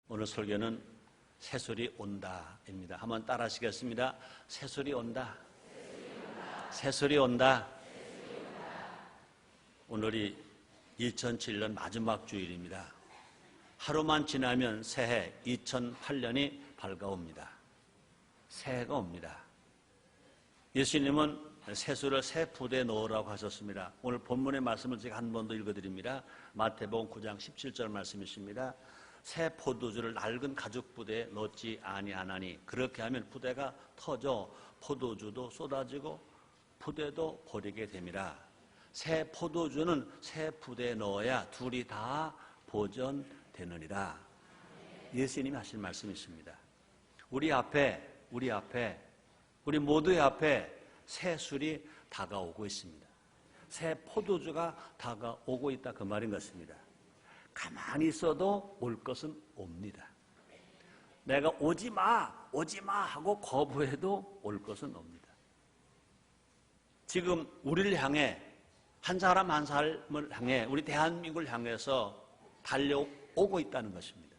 오늘 설교는 새술이 온다입니다. 한번 따라 하시겠습니다. 새술이 온다. 새술이 온다. 오늘이 2007년 마지막 주일입니다. 하루만 지나면 새해 2008년이 밝아옵니다. 새해가 옵니다. 예수님은 새술을 새 푸대에 넣으라고 하셨습니다. 오늘 본문의 말씀을 제가 한 번 더 읽어드립니다. 마태복음 9장 17절 말씀이십니다. 새 포도주를 낡은 가죽 부대에 넣지 아니하나니 그렇게 하면 부대가 터져 포도주도 쏟아지고 부대도 버리게 됨이라. 새 포도주는 새 부대에 넣어야 둘이 다 보존되느니라. 예수님이 하신 말씀이십니다. 우리 모두의 앞에 새술이 다가오고 있습니다. 새 포도주가 다가오고 있다, 그 말인 것입니다. 가만히 있어도 올 것은 옵니다. 내가 오지 마 하고 거부해도 올 것은 옵니다. 지금 우리를 향해, 한 사람 한 사람을 향해, 우리 대한민국을 향해서 달려오고 있다는 것입니다.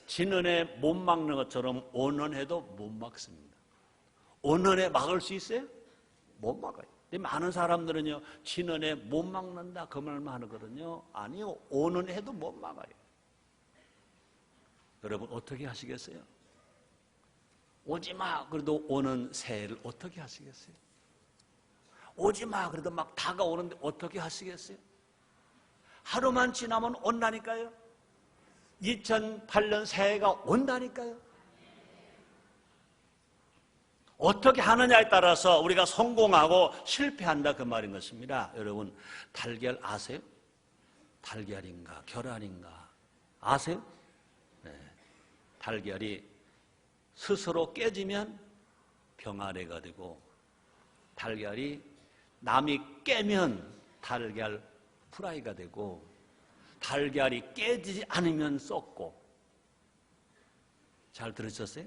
진원에 못 막는 것처럼 오는해도 못 막습니다. 오는해 막을 수 있어요? 못 막아요. 근데 많은 사람들은요, 진원에 못 막는다 그 말만 하거든요. 아니요, 오는 해도 못 막아요. 여러분 어떻게 하시겠어요? 오지마 그래도 오는 새해를 어떻게 하시겠어요? 오지마 그래도 막 다가오는데 어떻게 하시겠어요? 하루만 지나면 온다니까요. 2008년 새해가 온다니까요. 어떻게 하느냐에 따라서 우리가 성공하고 실패한다 그 말인 것입니다. 여러분 달걀 아세요? 달걀인가 계란인가 아세요? 네. 달걀이 스스로 깨지면 병아리가 되고 달걀이 남이 깨면 달걀 프라이가 되고 달걀이 깨지지 않으면 썩고. 잘 들으셨어요?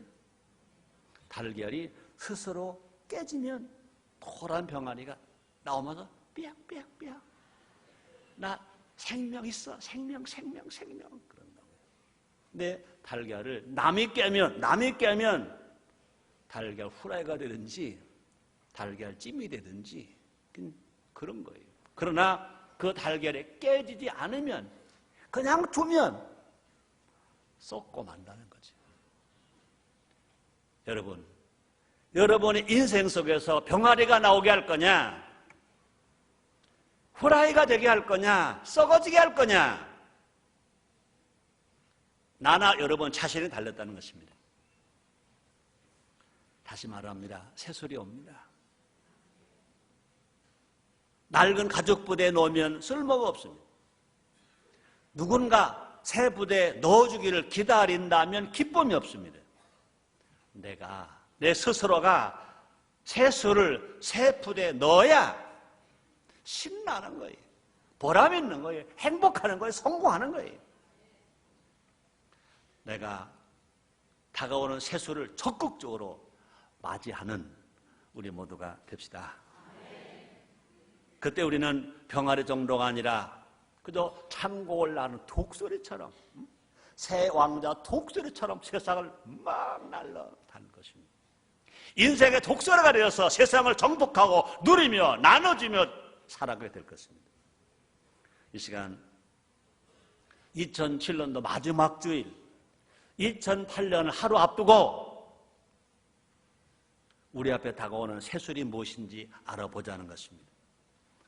달걀이 스스로 깨지면 노란 병아리가 나오면서 삐약삐약삐약 나 생명 있어 생명 그런다고요. 근데 달걀을 남이 깨면 달걀 후라이가 되든지 달걀찜이 되든지 그런 거예요. 그러나 그 달걀이 깨지지 않으면 그냥 두면 썩고 만다는 거죠. 여러분의 인생 속에서 병아리가 나오게 할 거냐, 후라이가 되게 할 거냐, 썩어지게 할 거냐, 나나 여러분 자신이 달렸다는 것입니다. 다시 말합니다. 새술이 옵니다. 낡은 가죽 부대에 넣으면 쓸모가 없습니다. 누군가 새 부대에 넣어주기를 기다린다면 기쁨이 없습니다. 내 스스로가 새술을 새 부대에 넣어야 신나는 거예요. 보람 있는 거예요. 행복하는 거예요. 성공하는 거예요. 내가 다가오는 새술을 적극적으로 맞이하는 우리 모두가 됩시다. 그때 우리는 병아리 정도가 아니라 그저 창공을 나는 독수리처럼, 새 왕자 독수리처럼 세상을 막 날아다닐 것입니다. 인생의 독수리가 되어서 세상을 정복하고 누리며 나눠주며 살아가게 될 것입니다. 이 시간 2007년도 마지막 주일, 2008년을 하루 앞두고 우리 앞에 다가오는 새술이 무엇인지 알아보자는 것입니다.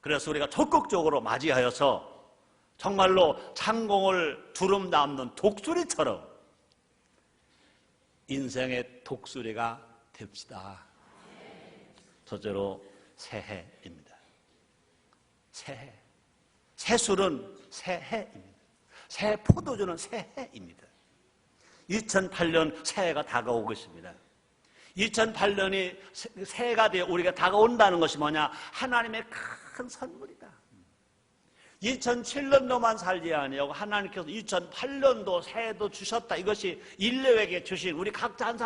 그래서 우리가 적극적으로 맞이하여서 정말로 창공을 주름 담는 독수리처럼 인생의 독수리가 됩시다. 첫째로 새해입니다. 새해. 새술은 새해입니다. 새 포도주는 새해입니다. 2008년 새해가 다가오고 있습니다. 2008년이 새해가 되어 우리가 다가온다는 것이 뭐냐? 하나님의 큰 선물이다. 2007년도만 살지 아니하고 하나님께서 2008년도 새해도 주셨다. 이것이 인류에게 주신, 우리 각자 한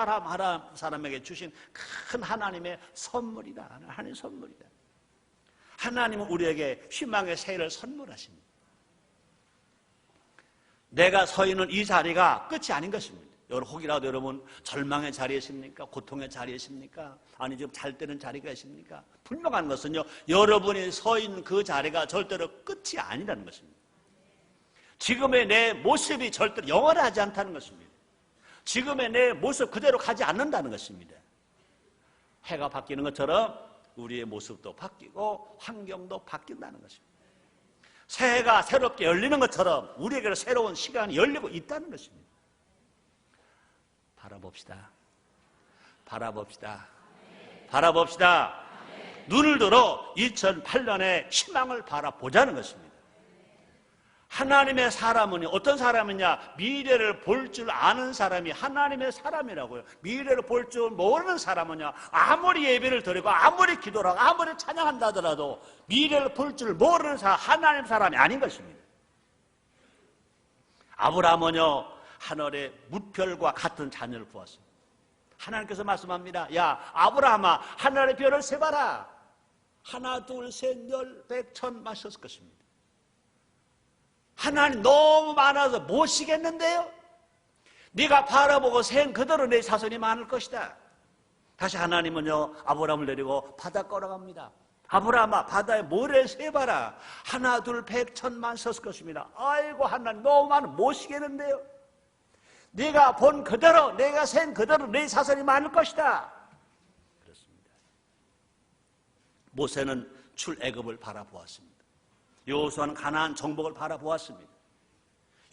사람에게 주신 큰 하나님의 선물이다. 하나님의 선물이다. 하나님은 우리에게 희망의 새해를 선물하십니다. 내가 서 있는 이 자리가 끝이 아닌 것입니다. 혹이라도 여러분 절망의 자리에 있습니까? 고통의 자리에 있습니까? 아니 지금 잘 되는 자리가 있습니까? 분명한 것은요, 여러분이 서 있는 그 자리가 절대로 끝이 아니라는 것입니다. 지금의 내 모습이 절대로 영원하지 않다는 것입니다. 지금의 내 모습 그대로 가지 않는다는 것입니다. 해가 바뀌는 것처럼 우리의 모습도 바뀌고 환경도 바뀐다는 것입니다. 새해가 새롭게 열리는 것처럼 우리에게 새로운 시간이 열리고 있다는 것입니다. 바라봅시다. 바라봅시다. 바라봅시다. 눈을 들어 2008년의 희망을 바라보자는 것입니다. 하나님의 사람은 어떤 사람이냐? 미래를 볼 줄 아는 사람이 하나님의 사람이라고요. 미래를 볼 줄 모르는 사람은요, 아무리 예배를 드리고 아무리 기도를 하고 아무리 찬양한다 하더라도 미래를 볼 줄 모르는 사람, 하나님 사람이 아닌 것입니다. 아브라함은요, 하늘의 뭇별과 같은 자녀를 보았습니다. 하나님께서 말씀합니다. 야, 아브라함아, 하늘의 별을 세봐라. 하나, 둘, 셋, 열, 백, 천 마셨을 것입니다. 하나님 너무 많아서 못 쉬겠는데요? 네가 바라보고 생 그대로 내 자손이 많을 것이다. 다시 하나님은요, 아브라함을 내리고 바닷가로 갑니다. 아브라함아, 바다에 모래를 세봐라. 하나, 둘, 백, 천만 섰을 것입니다. 아이고, 하나님 너무 많아 못 쉬겠는데요? 네가 본 그대로, 내가 생 그대로 내 자손이 많을 것이다. 그렇습니다. 모세는 출애굽을 바라보았습니다. 여호수아는 가나안 정복을 바라보았습니다.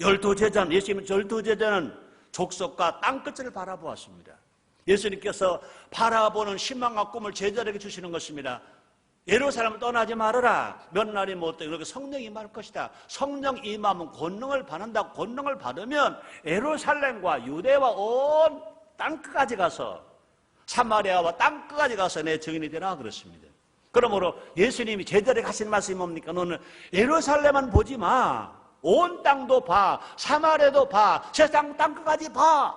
열두 제자는, 예수님은 열두 제자는 족속과 땅끝을 바라보았습니다. 예수님께서 바라보는 희망과 꿈을 제자에게 주시는 것입니다. 예루살렘을 떠나지 말아라. 몇 날이 못돼 이렇게 성령이 임할 것이다. 성령 임하면 권능을 받는다. 권능을 받으면 예루살렘과 유대와 온 땅끝까지 가서 사마리아와 땅끝까지 가서 내 증인이 되라 그렇습니다. 그러므로 예수님이 제자들에게 하신 말씀이 뭡니까? 너는 예루살렘만 보지 마. 온 땅도 봐. 사마리아도 봐. 세상 땅끝까지 봐.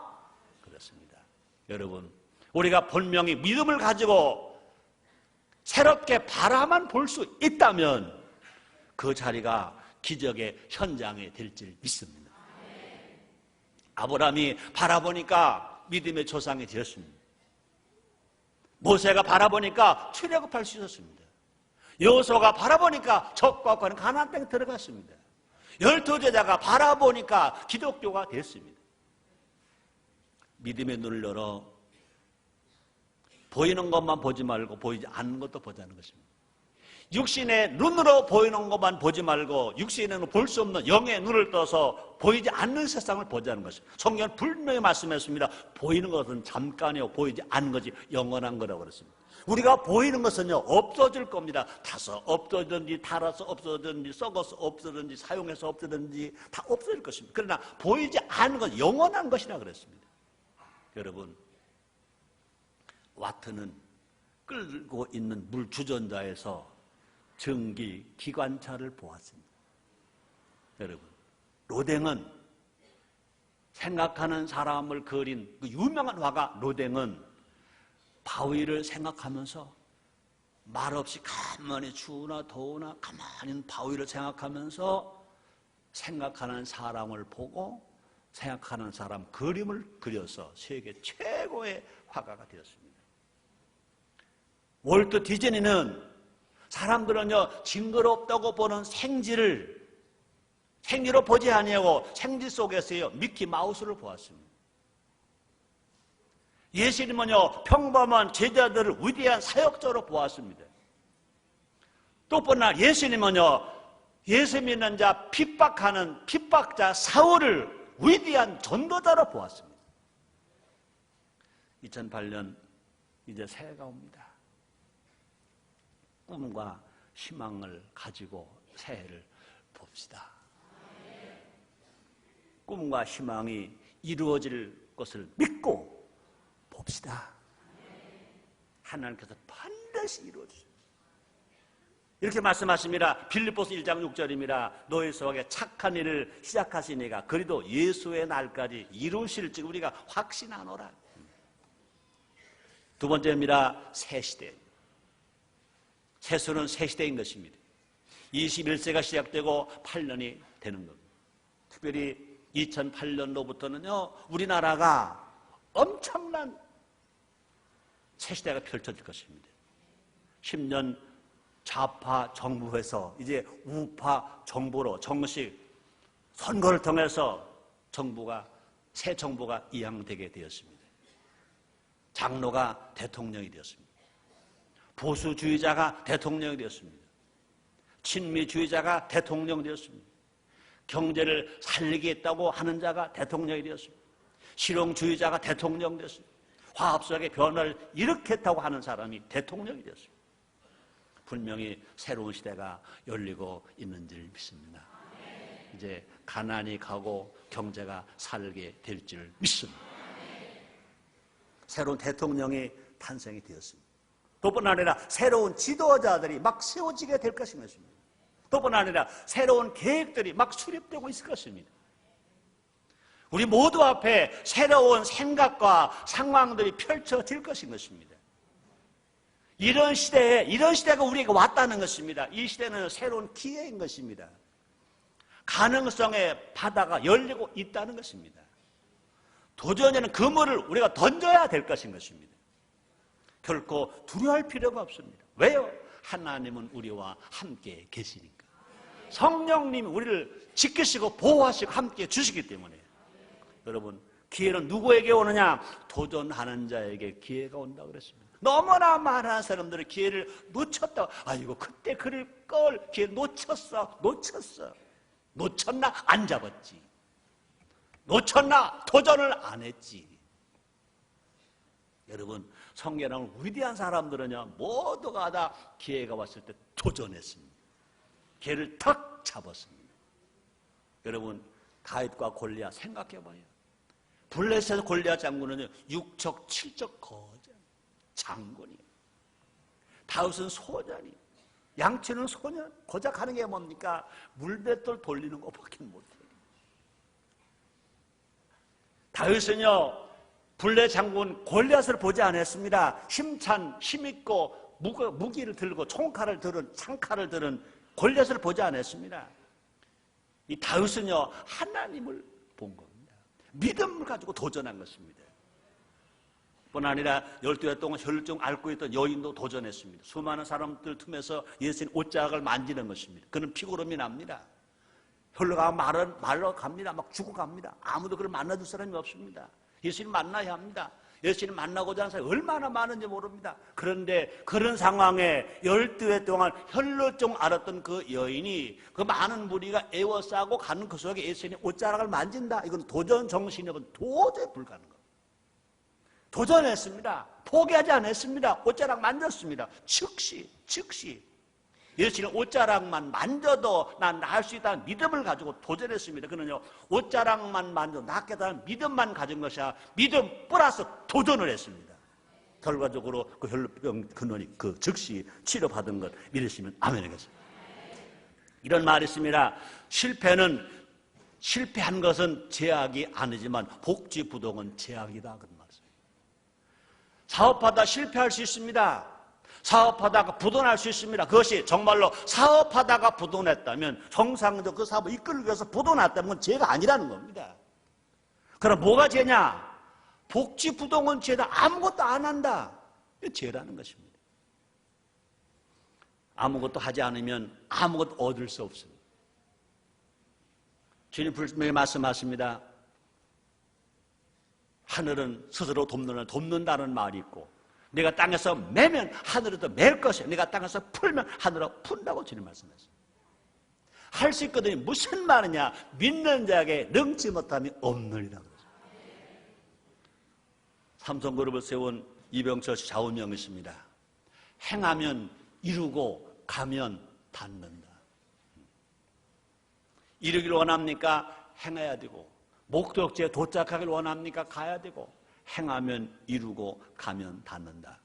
그렇습니다. 여러분, 우리가 분명히 믿음을 가지고 새롭게 바라만 볼 수 있다면 그 자리가 기적의 현장이 될 줄 믿습니다. 아브라함이 바라보니까 믿음의 조상이 되었습니다. 모세가 바라보니까 출애굽할 수 있었습니다. 여호수아가 바라보니까 적과 관한 가나안 땅에 들어갔습니다. 열두 제자가 바라보니까 기독교가 됐습니다. 믿음의 눈을 열어 보이는 것만 보지 말고 보이지 않는 것도 보자는 것입니다. 육신의 눈으로 보이는 것만 보지 말고 육신의 눈으로 볼 수 없는 영의 눈을 떠서 보이지 않는 세상을 보자는 것입니다. 성경은 분명히 말씀했습니다. 보이는 것은 잠깐이요, 보이지 않는 것이 영원한 거라고 그랬습니다. 우리가 보이는 것은요, 없어질 겁니다. 타서 없어지든지, 달아서 없어지든지, 썩어서 없어지든지, 사용해서 없어지든지 다 없어질 것입니다. 그러나 보이지 않는 것은 영원한 것이라 그랬습니다. 여러분, 와트는 끌고 있는 물 주전자에서 전기 기관차를 보았습니다. 여러분, 로댕은 생각하는 사람을 그린 그 유명한 화가 로댕은 바위를 생각하면서 말없이 가만히 추우나 더우나 가만히 있는 바위를 생각하면서 생각하는 사람을 보고 생각하는 사람 그림을 그려서 세계 최고의 화가가 되었습니다. 월트 디즈니는 사람들은요, 징그럽다고 보는 생쥐로 보지 아니하고 생쥐 속에서요, 미키 마우스를 보았습니다. 예수님은요, 평범한 제자들을 위대한 사역자로 보았습니다. 또뿐나 예수님은요, 예수 믿는 자 핍박하는 핍박자 사울을 위대한 전도자로 보았습니다. 2008년 이제 새해가 옵니다. 꿈과 희망을 가지고 새해를 봅시다. 꿈과 희망이 이루어질 것을 믿고 봅시다. 하나님께서 반드시 이루어주십니다. 이렇게 말씀하십니다. 빌립보서 1장 6절입니다. 너희 속에 착한 일을 시작하신 이가 그리도 예수의 날까지 이루실지 우리가 확신하노라. 두 번째입니다. 새 시대. 세수는 새 시대인 것입니다. 21세가 시작되고 8년이 되는 겁니다. 특별히 2008년도부터는요, 우리나라가 엄청난 새 시대가 펼쳐질 것입니다. 10년 좌파 정부에서 이제 우파 정부로 정식 선거를 통해서 새 정부가 이양되게 되었습니다. 장로가 대통령이 되었습니다. 보수주의자가 대통령이 되었습니다. 친미주의자가 대통령 되었습니다. 경제를 살리겠다고 하는 자가 대통령이 되었습니다. 실용주의자가 대통령 되었습니다. 화합석의 변화를 일으켰다고 하는 사람이 대통령이 되었습니다. 분명히 새로운 시대가 열리고 있는 줄 믿습니다. 이제 가난이 가고 경제가 살게 될 줄 믿습니다. 새로운 대통령이 탄생이 되었습니다. 또뿐 아니라 새로운 지도자들이 막 세워지게 될 것입니다. 또뿐 아니라 새로운 계획들이 막 수립되고 있을 것입니다. 우리 모두 앞에 새로운 생각과 상황들이 펼쳐질 것인 것입니다. 이런 시대가 우리에게 왔다는 것입니다. 이 시대는 새로운 기회인 것입니다. 가능성의 바다가 열리고 있다는 것입니다. 도전에는 그물을 우리가 던져야 될 것인 것입니다. 결코 두려워할 필요가 없습니다. 왜요? 하나님은 우리와 함께 계시니까. 성령님이 우리를 지키시고 보호하시고 함께 주시기 때문에. 여러분, 기회는 누구에게 오느냐? 도전하는 자에게 기회가 온다고 그랬습니다. 너무나 많은 사람들이 기회를 놓쳤다. 아이고, 그때 그럴 걸 기회 놓쳤어. 놓쳤나? 안 잡았지. 놓쳤나? 도전을 안 했지. 여러분, 성경을 위대한 사람들은요, 모두가 다 기회가 왔을 때 도전했습니다. 기회를 탁 잡았습니다. 여러분, 다윗과 골리앗 생각해봐요. 블레셋 골리앗 장군은요, 육척 칠척 거장 장군이에요. 다윗은 소년이에요. 양치는 소년. 고작 하는 게 뭡니까? 물맷돌 돌리는 것밖에 못해요. 다윗은요, 블레 장군 골리앗을 보지 않았습니다. 힘있고 무기를 들고 총칼을 들은 창칼을 들은 골리앗을 보지 않았습니다. 이 다윗은요, 하나님을 본 겁니다. 믿음을 가지고 도전한 것입니다. 뿐 아니라 12해 동안 혈루증 앓고 있던 여인도 도전했습니다. 수많은 사람들 틈에서 예수님 옷자락을 만지는 것입니다. 그는 피고름이 납니다. 혈루가 말러 갑니다. 막 죽어갑니다. 아무도 그를 만나줄 사람이 없습니다. 예수님 만나야 합니다. 예수님 만나고자 하는 사람이 얼마나 많은지 모릅니다. 그런데 그런 상황에 12해 동안 혈루증 앓았던 그 여인이 그 많은 무리가 애워싸고 가는 그 속에 예수님 옷자락을 만진다. 이건 도전 정신이면 도저히 불가능합니다. 도전했습니다. 포기하지 않았습니다. 옷자락 만졌습니다. 즉시 예수님 옷자락만 만져도 난 날 수 있다는 믿음을 가지고 도전했습니다. 그는요, 옷자락만 만져도 낫겠다는 믿음만 가진 것이 아니라 믿음 플러스 도전을 했습니다. 결과적으로 그 혈루병 근원이 즉시 치료받은 것 믿으시면 아멘이겠습니다. 이런 말이 있습니다. 실패한 것은 제약이 아니지만 복지부동은 제약이다. 그런 말이죠. 사업하다 실패할 수 있습니다. 사업하다가 부도날 수 있습니다. 그것이 정말로 사업하다가 부도났다면, 정상적 그 사업을 이끌기 위해서 부도났다면 그건 죄가 아니라는 겁니다. 그럼 뭐가 죄냐? 복지부동은 죄다. 아무것도 안 한다. 이게 죄라는 것입니다. 아무것도 하지 않으면 아무것도 얻을 수 없습니다. 주님 분명히 말씀하십니다. 하늘은 스스로 돕는다는 말이 있고, 내가 땅에서 매면 하늘에도 맬 것이야. 내가 땅에서 풀면 하늘로 푼다고 주님 말씀하셨어요. 할 수 있거든요. 무슨 말이냐? 믿는 자에게 능치 못함이 없느니라. 삼성그룹을 세운 이병철 씨 좌우명이 있습니다. 행하면 이루고 가면 닿는다. 이루기를 원합니까? 행해야 되고, 목적지에 도착하기를 원합니까? 가야 되고, 행하면 이루고 가면 닿는다.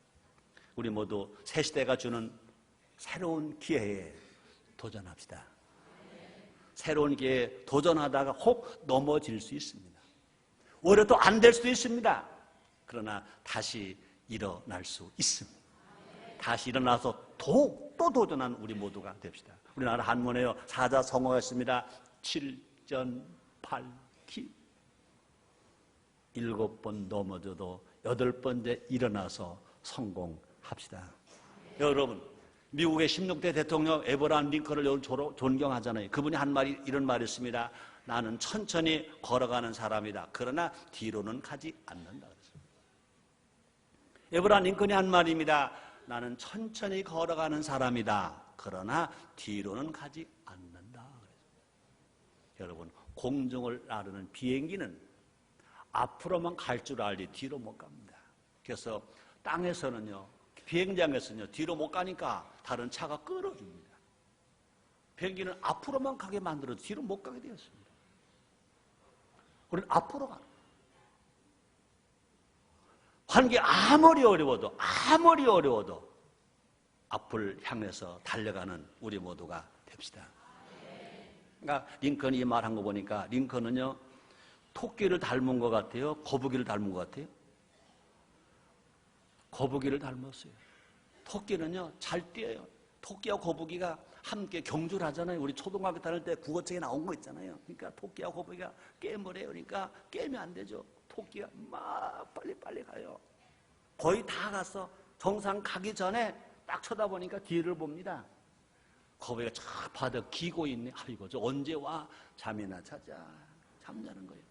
우리 모두 새 시대가 주는 새로운 기회에 도전합시다. 새로운 기회에 도전하다가 혹 넘어질 수 있습니다. 오히려 또 안 될 수도 있습니다. 그러나 다시 일어날 수 있습니다. 다시 일어나서 또 도전하는 우리 모두가 됩시다. 우리나라 한문에요, 사자성어가 있습니다. 7전 8 7번 넘어져도 8번째 일어나서 성공합시다. 여러분, 미국의 16대 대통령 에브라함 링컨을 존경하잖아요. 그분이 한 말이 이런 말이었습니다. 나는 천천히 걸어가는 사람이다. 그러나 뒤로는 가지 않는다. 에브라함 링컨이 한 말입니다. 나는 천천히 걸어가는 사람이다. 그러나 뒤로는 가지 않는다. 여러분, 공중을 나르는 비행기는 앞으로만 갈 줄 알지 뒤로 못 갑니다. 그래서 땅에서는요, 비행장에서는요, 뒤로 못 가니까 다른 차가 끌어줍니다. 비행기는 앞으로만 가게 만들어도 뒤로 못 가게 되었습니다. 우리는 앞으로 가는 거예요. 환경이 아무리 어려워도 앞을 향해서 달려가는 우리 모두가 됩시다. 그러니까 링컨이 이 말한 거 보니까 링컨은요, 토끼를 닮은 것 같아요? 거북이를 닮은 것 같아요? 거북이를 닮았어요. 토끼는요, 잘 뛰어요. 토끼와 거북이가 함께 경주를 하잖아요. 우리 초등학교 다닐 때 국어책에 나온 거 있잖아요. 그러니까 토끼와 거북이가 게임을 해요. 그러니까 깨면 안 되죠. 토끼가 막 빨리 가요. 거의 다 가서 정상 가기 전에 딱 쳐다보니까 뒤를 봅니다. 거북이가 쫙 바닥 기고 있네. 아이고, 저 언제 와? 잠이나 자자. 잠자는 거예요.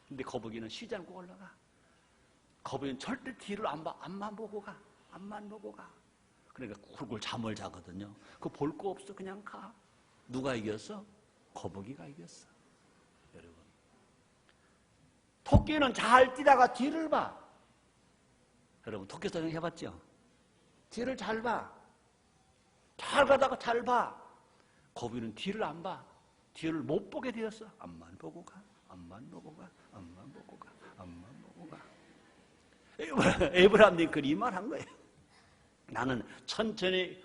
근데 거북이는 쉬지 않고 올라가. 거북이는 절대 뒤를 안 봐. 앞만 보고 가. 그러니까 굴굴 잠을 자거든요. 그거 볼 거 없어. 그냥 가. 누가 이겼어? 거북이가 이겼어. 여러분, 토끼는 잘 뛰다가 뒤를 봐. 여러분, 토끼 사냥 해봤죠? 뒤를 잘 봐. 잘 가다가 잘 봐. 거북이는 뒤를 안 봐. 뒤를 못 보게 되었어. 앞만 보고 가. 에브라함 링컨이 이 말 한 거예요. 나는 천천히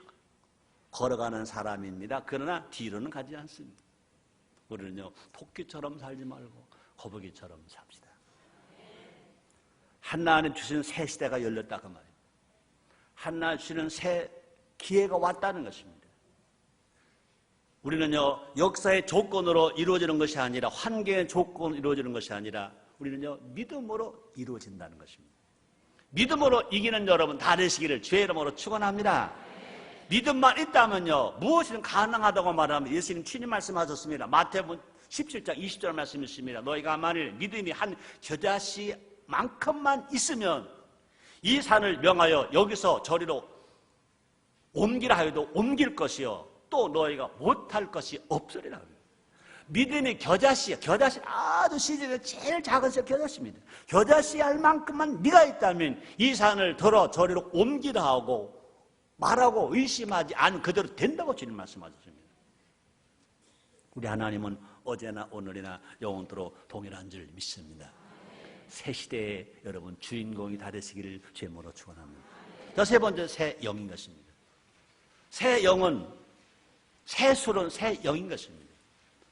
걸어가는 사람입니다. 그러나 뒤로는 가지 않습니다. 우리는요, 토끼처럼 살지 말고 거북이처럼 삽시다. 하나님 주신 새 시대가 열렸다 그 말이에요. 하나님 주시는 새 기회가 왔다는 것입니다. 우리는요, 역사의 조건으로 이루어지는 것이 아니라, 환경의 조건으로 이루어지는 것이 아니라, 우리는요, 믿음으로 이루어진다는 것입니다. 믿음으로 이기는 여러분 다 되시기를 주의 이름으로 축원합니다. 믿음만 있다면요, 무엇이든 가능하다고 말하면 예수님 친히 말씀하셨습니다. 마태복음 17장 20절 말씀이 있습니다. 너희가 만일 믿음이 한 겨자씨만큼만 있으면 이 산을 명하여 여기서 저리로 옮기라 하여도 옮길 것이요, 또 너희가 못할 것이 없으리라. 믿음이 겨자씨야. 겨자씨 아주 시중에 제일 작은 새 겨자씨입니다. 겨자씨 할 만큼만 네가 있다면 이 산을 들어 저리로 옮기라 하고 말하고 의심하지 않으면 그대로 된다고 주님 말씀하셨습니다. 우리 하나님은 어제나 오늘이나 영원토록 동일한 줄 믿습니다. 새 시대에 여러분 주인공이 다 되시기를 주님으로 축원합니다. 자, 세 번째, 새 영인 것입니다. 새 영은, 새 술은 새 영인 것입니다.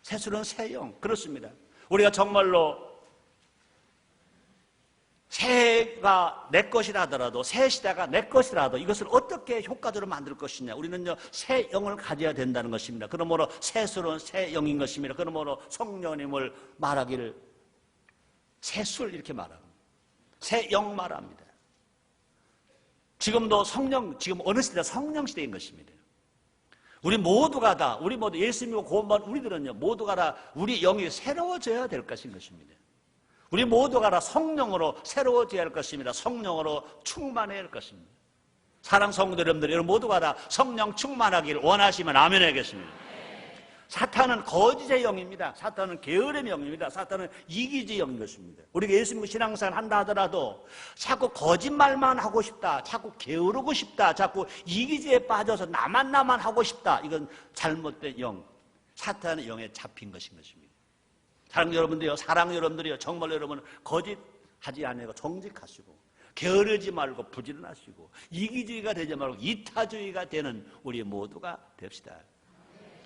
새 술은 새 영. 그렇습니다. 우리가 정말로 새가 내 것이라 하더라도, 새 시대가 내 것이라도 이것을 어떻게 효과적으로 만들 것이냐. 우리는요, 새 영을 가져야 된다는 것입니다. 그러므로 새 술은 새 영인 것입니다. 그러므로 성령님을 말하기를 새 술 이렇게 말합니다. 새 영 말합니다. 지금도 지금 어느 시대다? 성령 시대인 것입니다. 우리 모두가 다, 우리 모두 예수 믿고 구원받은 우리들은요, 모두가 다 우리 영이 새로워져야 될 것인 것입니다. 우리 모두가 다 성령으로 새로워져야 할 것입니다. 성령으로 충만해야 할 것입니다. 사랑 성도 여러분들, 여러분 모두가 다 성령 충만하기를 원하시면 아멘 하겠습니다. 사탄은 거짓의 영입니다. 사탄은 게으름의 영입니다. 사탄은 이기주의 영인 것입니다. 우리가 예수 믿고 신앙생활 한다 하더라도 자꾸 거짓말만 하고 싶다, 자꾸 게으르고 싶다, 자꾸 이기주의에 빠져서 나만 하고 싶다, 이건 잘못된 영, 사탄의 영에 잡힌 것인 것입니다. 사랑 여러분들이요, 정말 여러분 거짓하지 않고 정직하시고 게으르지 말고 부지런하시고 이기주의가 되지 말고 이타주의가 되는 우리 모두가 됩시다.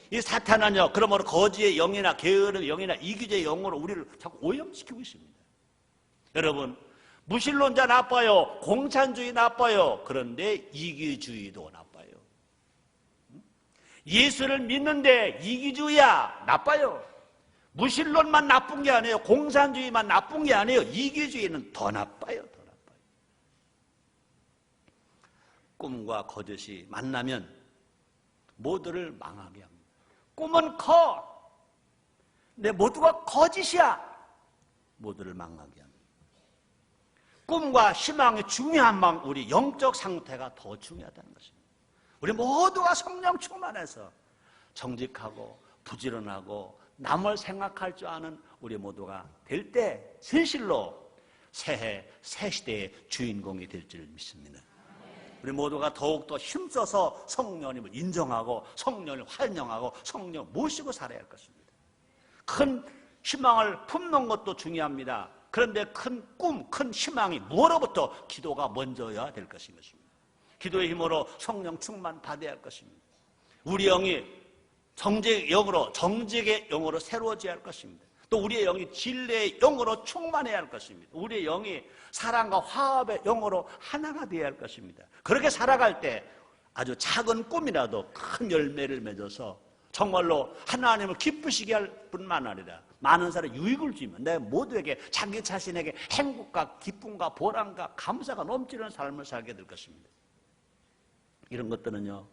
이 사탄은요, 그러므로 거지의 영이나 게으름의 영이나 이기주의 영으로 우리를 자꾸 오염시키고 있습니다. 여러분, 무신론자 나빠요. 공산주의 나빠요. 그런데 이기주의도 나빠요. 예수를 믿는데 이기주의야, 나빠요. 무신론만 나쁜 게 아니에요. 공산주의만 나쁜 게 아니에요. 이기주의는 더 나빠요. 더 나빠요. 꿈과 거짓이 만나면 모두를 망하게 합니다. 꿈은 커. 근데 모두가 거짓이야. 모두를 망하게 합니다. 꿈과 희망이 중요한 만큼 우리 영적 상태가 더 중요하다는 것입니다. 우리 모두가 성령 충만해서 정직하고 부지런하고 남을 생각할 줄 아는 우리 모두가 될 때 진실로 새해 새 시대의 주인공이 될 줄 믿습니다. 우리 모두가 더욱더 힘써서 성령님을 인정하고 성령을 환영하고 성령을 모시고 살아야 할 것입니다. 큰 희망을 품는 것도 중요합니다. 그런데 큰 꿈, 큰 희망이 무엇으로부터 기도가 먼저여야 될 것인 것입니다. 기도의 힘으로 성령 충만 받아야 할 것입니다. 우리 영이 정직의 영으로 새로워져야 할 것입니다. 또 우리의 영이 진리의 영으로 충만해야 할 것입니다. 우리의 영이 사랑과 화합의 영으로 하나가 되어야 할 것입니다. 그렇게 살아갈 때 아주 작은 꿈이라도 큰 열매를 맺어서 정말로 하나님을 기쁘시게 할 뿐만 아니라 많은 사람의 유익을 주면 내 모두에게 자기 자신에게 행복과 기쁨과 보람과 감사가 넘치는 삶을 살게 될 것입니다. 이런 것들은요,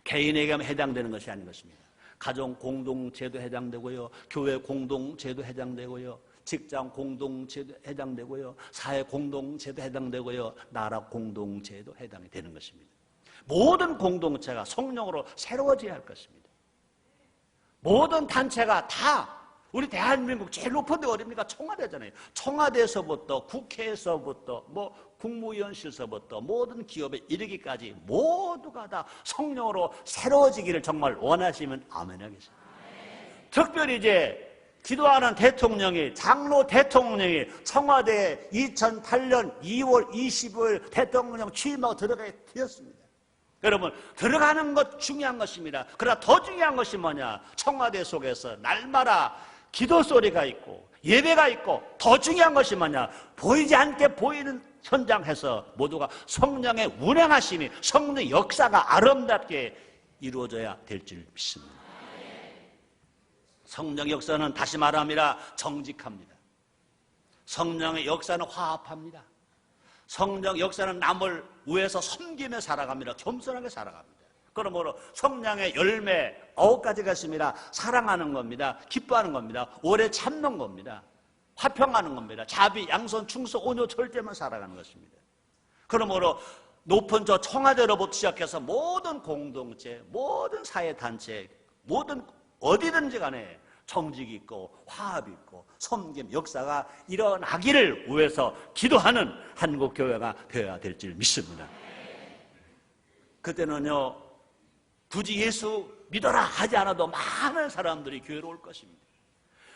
개인에게만 해당되는 것이 아닌 것입니다. 가정 공동체도 해당되고요, 교회 공동체도 해당되고요, 직장 공동체도 해당되고요, 사회 공동체도 해당되고요, 나라 공동체도 해당이 되는 것입니다. 모든 공동체가 성령으로 새로워져야 할 것입니다. 모든 단체가 다 우리 대한민국 제일 높은 데 어딥니까? 청와대잖아요. 청와대에서부터 국회에서부터 국무위원실서부터 모든 기업에 이르기까지 모두가 다 성령으로 새로워지기를 정말 원하시면 아멘 하겠습니다. 특별히 이제 기도하는 대통령이 장로 대통령이 청와대에 2008년 2월 25일 대통령 취임하고 들어가게 되었습니다. 여러분, 들어가는 것 중요한 것입니다. 그러나 더 중요한 것이 뭐냐? 청와대 속에서 날마다 기도 소리가 있고 예배가 있고 더 중요한 것이 뭐냐? 보이지 않게 보이는 현장에서 모두가 성령의 운행하심이 성령의 역사가 아름답게 이루어져야 될 줄 믿습니다. 성령의 역사는 다시 말합니다. 정직합니다. 성령의 역사는 화합합니다. 성령 역사는 남을 위해서 섬기며 살아갑니다. 겸손하게 살아갑니다. 그러므로 성령의 열매 9가지가 있습니다. 사랑하는 겁니다. 기뻐하는 겁니다. 오래 참는 겁니다. 화평하는 겁니다. 자비, 양선, 충성, 온유, 절제만 살아가는 것입니다. 그러므로 높은 저 청와대로부터 시작해서 모든 공동체, 모든 사회단체, 모든 어디든지 간에 정직이 있고 화합이 있고 섬김 역사가 일어나기를 위해서 기도하는 한국교회가 되어야 될 줄 믿습니다. 그때는요, 굳이 예수 믿어라 하지 않아도 많은 사람들이 교회로 올 것입니다.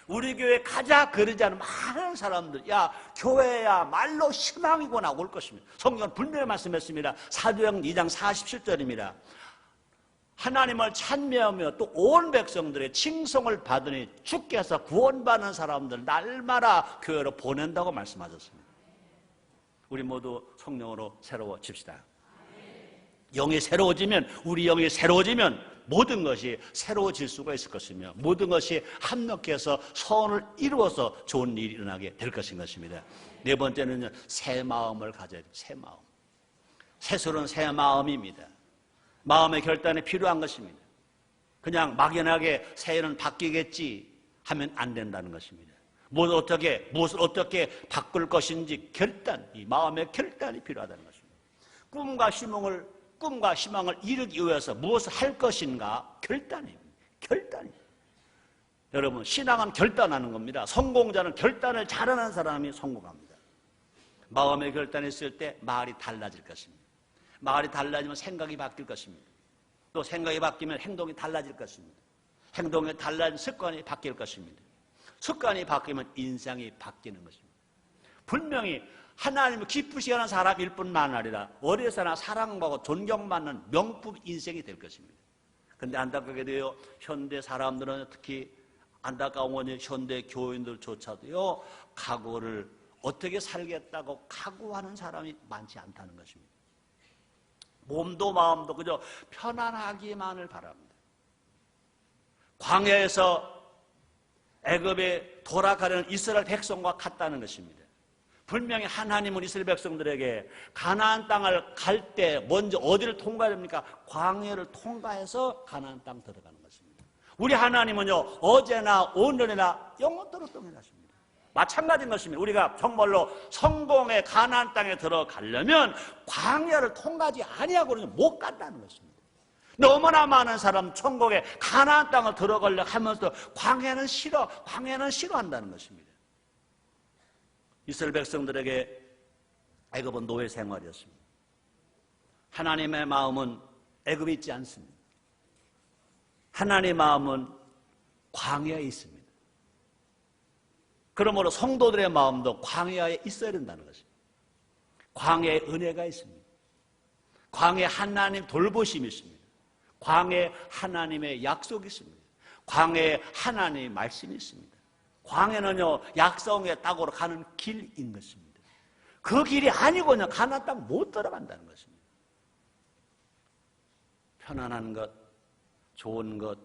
우리 교회 가자 그러지 않은 많은 사람들, 야 교회야 말로 희망이구나 올 것입니다. 성경은 분명히 말씀했습니다. 사도행 2장 47절입니다. 하나님을 찬미하며 또 온 백성들의 칭송을 받으니 주께서 구원받는 사람들 날마다 교회로 보낸다고 말씀하셨습니다. 우리 모두 성령으로 새로워집시다. 영이 새로워지면, 우리 영이 새로워지면 모든 것이 새로워질 수가 있을 것이며 모든 것이 합력해서 선을 이루어서 좋은 일이 일어나게 될 것입니다. 네 번째는요, 새 마음을 가져야 돼요. 새 마음. 새술은 새 마음입니다. 마음의 결단이 필요한 것입니다. 그냥 막연하게 새해는 바뀌겠지 하면 안 된다는 것입니다. 무엇을 어떻게 바꿀 것인지 결단, 이 마음의 결단이 필요하다는 것입니다. 꿈과 희망을 이루기 위해서 무엇을 할 것인가 결단입니다. 결단입니다. 여러분, 신앙은 결단하는 겁니다. 성공자는 결단을 잘하는 사람이 성공합니다. 마음의 결단이 있을 때 말이 달라질 것입니다. 말이 달라지면 생각이 바뀔 것입니다. 또 생각이 바뀌면 행동이 달라질 것입니다. 행동이 달라진 습관이 바뀔 것입니다. 습관이 바뀌면 인생이 바뀌는 것입니다. 분명히 하나님을 기쁘시게 하는 사람일 뿐만 아니라 어디서나 사랑받고 존경받는 명품 인생이 될 것입니다. 그런데 안타깝게도요, 현대 사람들은 특히 안타까운 것이 현대 교인들조차도요, 각오를 어떻게 살겠다고 각오하는 사람이 많지 않다는 것입니다. 몸도 마음도 그저 편안하기만을 바랍니다. 광야에서 애굽에 돌아가는 이스라엘 백성과 같다는 것입니다. 분명히 하나님은 이스라엘 백성들에게 가나안 땅을 갈 때 먼저 어디를 통과해야 됩니까? 광야를 통과해서 가나안 땅 들어가는 것입니다. 우리 하나님은요, 어제나 오늘이나 영원토록 동일하십니다. 마찬가지인 것입니다. 우리가 정말로 성공의 가나안 땅에 들어가려면 광야를 통과하지 아니하고는 못 간다는 것입니다. 너무나 많은 사람 천국에 가나안 땅을 들어가려고 하면서 광야는 싫어한다는 것입니다. 이스라엘 백성들에게 애굽은 노예 생활이었습니다. 하나님의 마음은 애굽에 있지 않습니다. 하나님의 마음은 광야에 있습니다. 그러므로 성도들의 마음도 광야에 있어야 된다는 것입니다. 광야에 은혜가 있습니다. 광야에 하나님 돌보심이 있습니다. 광야에 하나님의 약속이 있습니다. 광야에 하나님의 말씀이 있습니다. 광야는요, 약속의 땅으로 가는 길인 것입니다. 그 길이 아니고는 가나안 땅 못 들어간다는 것입니다. 편안한 것, 좋은 것,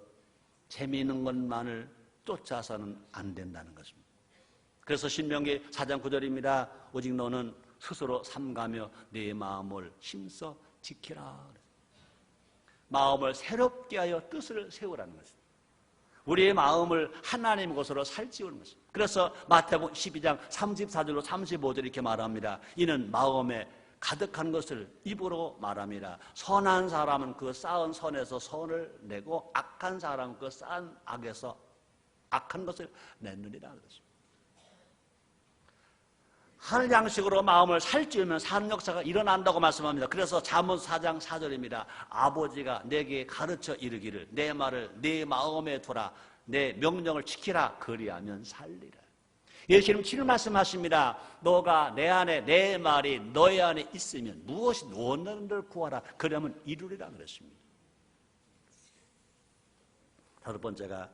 재미있는 것만을 쫓아서는 안 된다는 것입니다. 그래서 신명기 4장 9절입니다. 오직 너는 스스로 삼가며 네 마음을 힘써 지키라. 마음을 새롭게 하여 뜻을 세우라는 것입니다. 우리의 마음을 하나님 것으로 살찌우는 것입니다. 그래서 마태복음 12장 34절로 35절 이렇게 말합니다. 이는 마음에 가득한 것을 입으로 말함이라. 선한 사람은 그 쌓은 선에서 선을 내고 악한 사람은 그 쌓은 악에서 악한 것을 내느니라 그랬습니다. 하늘 양식으로 마음을 살찌우면 사는 역사가 일어난다고 말씀합니다. 그래서 잠언 4장 4절입니다. 아버지가 내게 가르쳐 이르기를 내 말을 내 마음에 두라 내 명령을 지키라 그리하면 살리라. 예수님 친히 말씀하십니다. 너가 내 안에 내 말이 너의 안에 있으면 무엇이 원하는 구하라 그러면 이루리라 그랬습니다. 다섯 번째가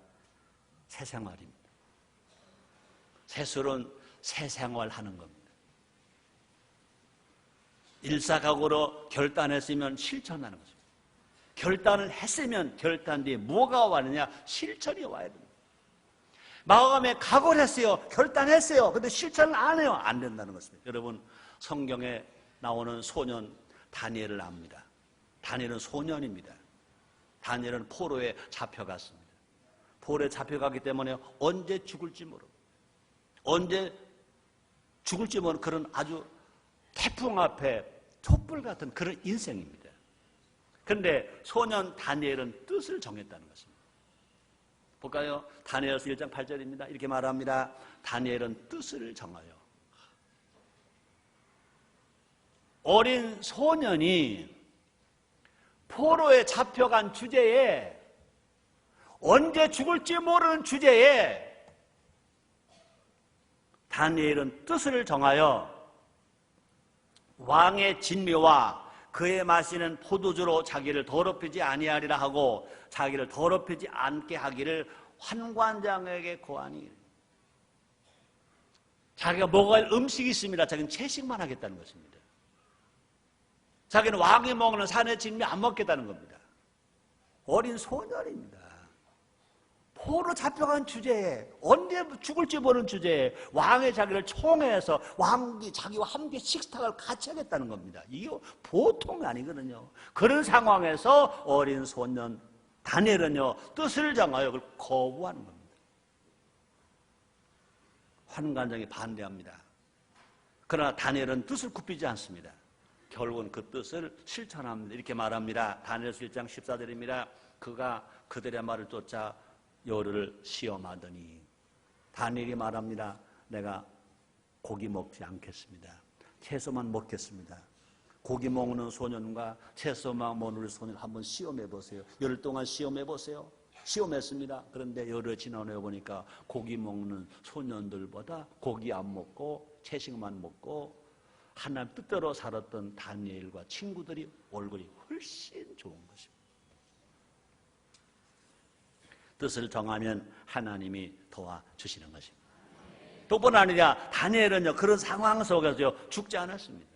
새 생활입니다. 새술은 새 생활하는 겁니다. 일사각오로 결단했으면 실천하는 것입니다. 결단을 했으면 결단 뒤에 뭐가 왔느냐? 실천이 와야 됩니다. 마음에 각오를 했어요. 결단했어요. 근데 실천을 안 해요. 안 된다는 것입니다. 여러분, 성경에 나오는 소년 다니엘을 압니다. 다니엘은 소년입니다. 다니엘은 포로에 잡혀갔습니다. 포로에 잡혀가기 때문에 언제 죽을지 모르고 언제 죽을지 모르는 그런 아주 태풍 앞에 촛불 같은 그런 인생입니다. 그런데 소년 다니엘은 뜻을 정했다는 것입니다. 볼까요? 다니엘서 1장 8절입니다. 이렇게 말합니다. 다니엘은 뜻을 정하여. 어린 소년이 포로에 잡혀간 주제에 언제 죽을지 모르는 주제에 다니엘은 뜻을 정하여 왕의 진미와 그의 마시는 포도주로 자기를 더럽히지 아니하리라 하고 자기를 더럽히지 않게 하기를 환관장에게 고하니. 자기가 먹어야 할 음식이 있습니다. 자기는 채식만 하겠다는 것입니다. 자기는 왕이 먹는 산의 진미 안 먹겠다는 겁니다. 어린 소년입니다. 포로 잡혀간 주제에 언제 죽을지 모르는 주제에 왕의 자기를 총애해서 왕이 자기와 함께 식탁을 같이 하겠다는 겁니다. 이게 보통이 아니거든요. 그런 상황에서 어린 소년 다니엘은요 뜻을 정하여 그걸 거부하는 겁니다. 환관장이 반대합니다. 그러나 다니엘은 뜻을 굽히지 않습니다. 결국은 그 뜻을 실천합니다. 이렇게 말합니다. 다니엘서 1장 14절입니다. 그가 그들의 말을 쫓아 열흘을 시험하더니 다니엘이 말합니다. 내가 고기 먹지 않겠습니다. 채소만 먹겠습니다. 고기 먹는 소년과 채소만 먹는 소년 한번 시험해 보세요. 열흘 동안 시험해 보세요. 시험했습니다. 그런데 열흘 지나고 보니까 고기 먹는 소년들보다 고기 안 먹고 채식만 먹고 하나님 뜻대로 살았던 다니엘과 친구들이 얼굴이 훨씬 좋은 것입니다. 뜻을 정하면 하나님이 도와주시는 것입니다. 또 뿐 아니라 다니엘은요 그런 상황 속에서 죽지 않았습니다.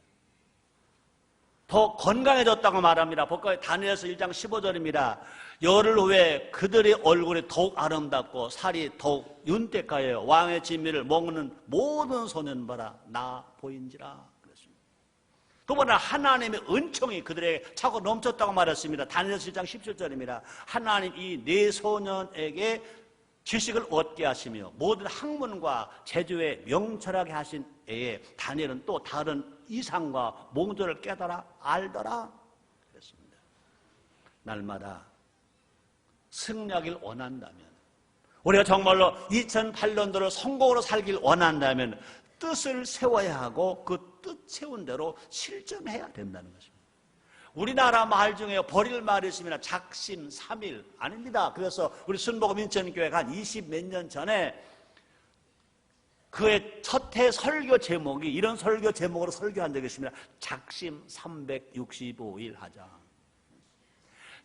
더 건강해졌다고 말합니다. 복과의 다니엘서 1장 15절입니다. 열흘 후에 그들의 얼굴이 더욱 아름답고 살이 더욱 윤택하여 왕의 진미를 먹는 모든 소년보다 나 보인지라 그랬습니다. 그보다 하나님의 은총이 그들에게 차고 넘쳤다고 말했습니다. 다니엘서 1장 17절입니다. 하나님 이 네 소년에게 지식을 얻게 하시며 모든 학문과 제주에 명철하게 하신 애에 다니엘은 또 다른 이상과 몽조를 깨달아 알더라 그랬습니다. 날마다 승리하길 원한다면, 우리가 정말로 2008년도를 성공으로 살길 원한다면 뜻을 세워야 하고 그 뜻 세운 대로 실천해야 된다는 것입니다. 우리나라 말 중에 버릴 말이 있습니다. 작심삼일 아닙니다. 그래서 우리 순복음 인천교회가 한 20몇 년 전에 그의 첫 해 설교 제목이 이런 설교 제목으로 설교한 적이 있습니다. 작심 365일 하자.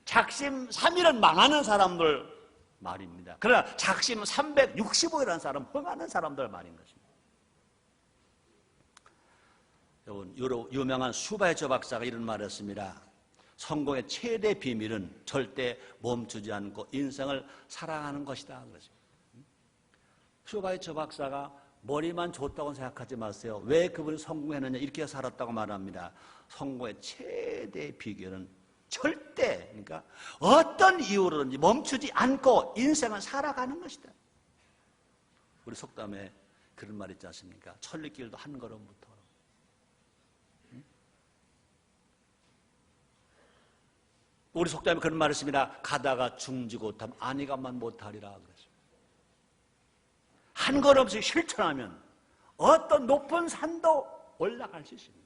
작심 3일은 망하는 사람들 말입니다. 그러나 작심 365일이라는 사람은 흥하는 사람들 말인 것입니다. 여러분, 유명한 슈바이처 박사가 이런 말을 했습니다. 성공의 최대 비밀은 절대 멈추지 않고 인생을 사랑하는 것이다. 그렇습니다. 슈바이처 박사가 머리만 좋다고 생각하지 마세요. 왜 그분이 성공했느냐 이렇게 살았다고 말합니다. 성공의 최대 비결은 절대, 그러니까 어떤 이유로든지 멈추지 않고 인생을 살아가는 것이다. 우리 속담에 그런 말 있지 않습니까? 천리길도 한 걸음부터. 우리 속담에 그런 말이 있습니다. 가다가 중지고 못하면 아니가만 못하리라 그랬습니다. 한 걸음씩 실천하면 어떤 높은 산도 올라갈 수 있습니다.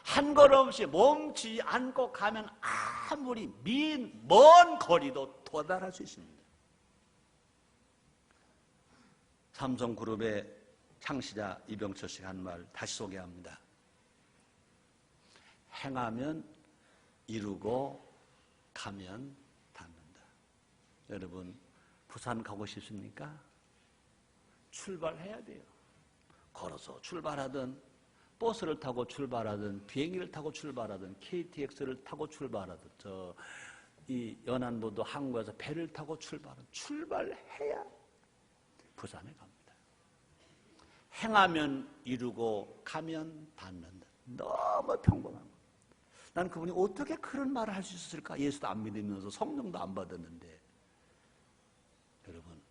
한 걸음씩 멈추지 않고 가면 아무리 먼 거리도 도달할 수 있습니다. 삼성그룹의 창시자 이병철 씨가 한 말 다시 소개합니다. 행하면 이루고 가면 닿는다. 여러분, 부산 가고 싶습니까? 출발해야 돼요. 걸어서 출발하든 버스를 타고 출발하든 비행기를 타고 출발하든 KTX를 타고 출발하든 이 연안부도 항구에서 배를 타고 출발해야 부산에 갑니다. 행하면 이루고 가면 닿는다. 너무 평범한 거. 난 그분이 어떻게 그런 말을 할 수 있었을까? 예수도 안 믿으면서 성령도 안 받았는데. 여러분,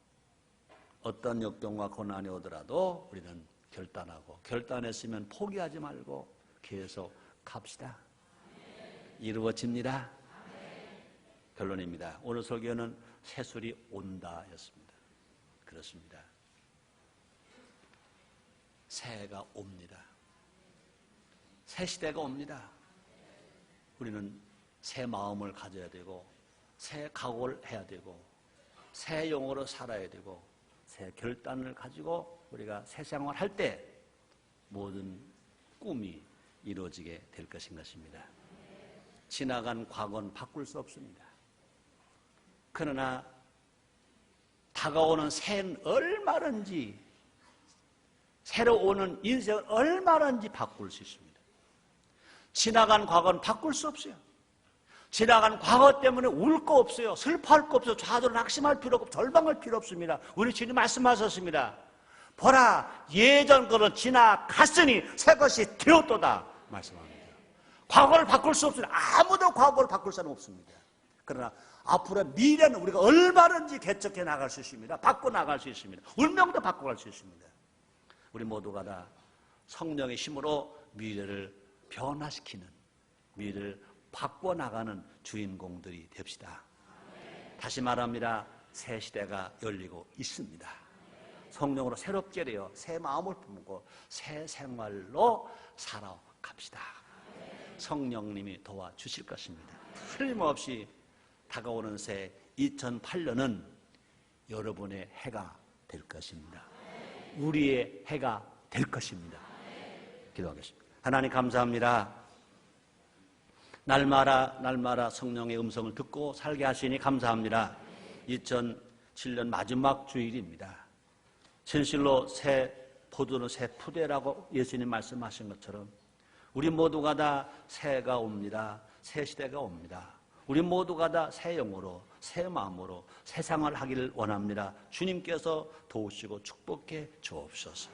어떤 역경과 고난이 오더라도 우리는 결단하고, 결단했으면 포기하지 말고 계속 갑시다. 이루어집니다. 결론입니다. 오늘 설교는 새술이 온다 였습니다. 그렇습니다. 새해가 옵니다. 새 시대가 옵니다. 우리는 새 마음을 가져야 되고 새 각오를 해야 되고 새 영으로 살아야 되고 새 결단을 가지고 우리가 새 생활할 때 모든 꿈이 이루어지게 될 것입니다. 지나간 과거는 바꿀 수 없습니다. 그러나 다가오는 새해는 얼마든지, 새로 오는 인생은 얼마든지 바꿀 수 있습니다. 지나간 과거는 바꿀 수 없어요. 지나간 과거 때문에 울 거 없어요. 슬퍼할 거 없어요. 좌절 낙심할 필요 없고 절망할 필요 없습니다. 우리 주님 말씀하셨습니다. 보라, 예전 것은 지나갔으니 새 것이 되었도다 말씀합니다. 과거를 바꿀 수 없습니다. 아무도 과거를 바꿀 사람 없습니다. 그러나 앞으로 미래는 우리가 얼마든지 개척해 나갈 수 있습니다. 바꿔 나갈 수 있습니다. 운명도 바꿔갈 수 있습니다. 우리 모두가 다 성령의 힘으로 미래를 변화시키는, 미래를 바꿔나가는 주인공들이 됩시다. 다시 말합니다. 새 시대가 열리고 있습니다. 성령으로 새롭게 되어 새 마음을 품고 새 생활로 살아갑시다. 성령님이 도와주실 것입니다. 틀림없이 다가오는 새 2008년은 여러분의 해가 될 것입니다. 우리의 해가 될 것입니다. 기도하겠습니다. 하나님 감사합니다. 날마다 성령의 음성을 듣고 살게 하시니 감사합니다. 2007년 마지막 주일입니다. 진실로 새 포도는 새 푸대라고 예수님 말씀하신 것처럼 우리 모두가 다 새해가 옵니다. 새 시대가 옵니다. 우리 모두가 다 새 영으로, 새 마음으로 세상을 하기를 원합니다. 주님께서 도우시고 축복해 주옵소서.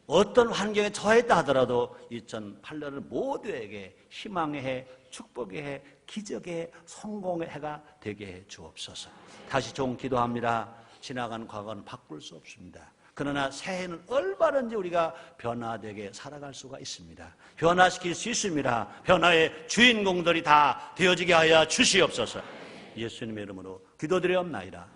어떤 환경에 처했다 하더라도 2008년을 모두에게 희망의 해, 축복의 해, 기적의 해, 성공의 해가 되게 해 주옵소서. 다시 좀 기도합니다. 지나간 과거는 바꿀 수 없습니다. 그러나 새해는 얼마든지 우리가 변화되게 살아갈 수가 있습니다. 변화시킬 수 있습니다. 변화의 주인공들이 다 되어지게 하여 주시옵소서. 예수님의 이름으로 기도드리옵나이다.